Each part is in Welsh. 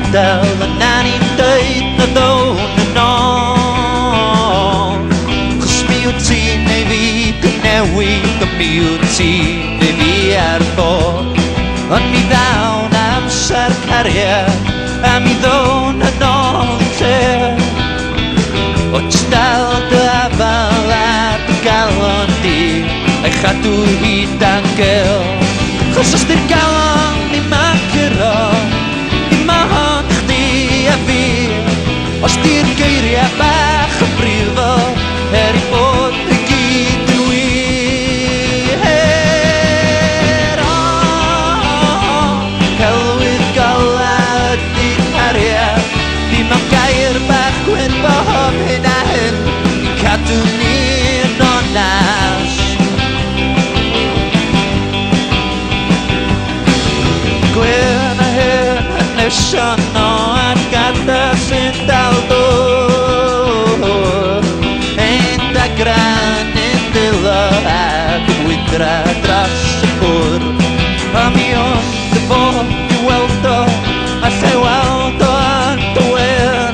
gadael yn ani'n dweud na ddwn yn ôl. Chos mi wyt ti neu fi dwi'n newid, ond mi wyt ti neu fi ar ffôn. Ond mi ddawn amser cariad, a mi ddown yn ôl yn lle. O jyst dal dy afal ar dy galon di, a'i chadw hyd angel. Chos os di'r galon ddim yn curo, dim ond chdi a fi. Os di'r geiriau bach yn brifo, i bod i gyd yn wir. Celwydd gola ydi cariad, dim ond gair bach gwyn bob hyn a hyn, i cadw ni'n onas. Gwyn a hyn yn nesion o at gadael sy'n dal dod. Ein da gran yn dilo ag yn wydra dros y bwr. A mi ond y bod i weld o, a lle weld o yn dwyr.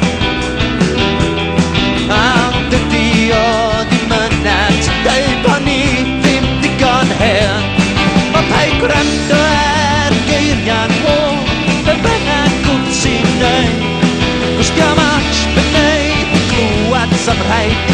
Ond ydi o ddim yna, ti'n dweud bod ni ddim digon hen. Mae pai gwrando ar geiriau'n hwn, be bynnag wyt ti'n neud. Cos diom ots be wneud yn glwad, sa'n rhaid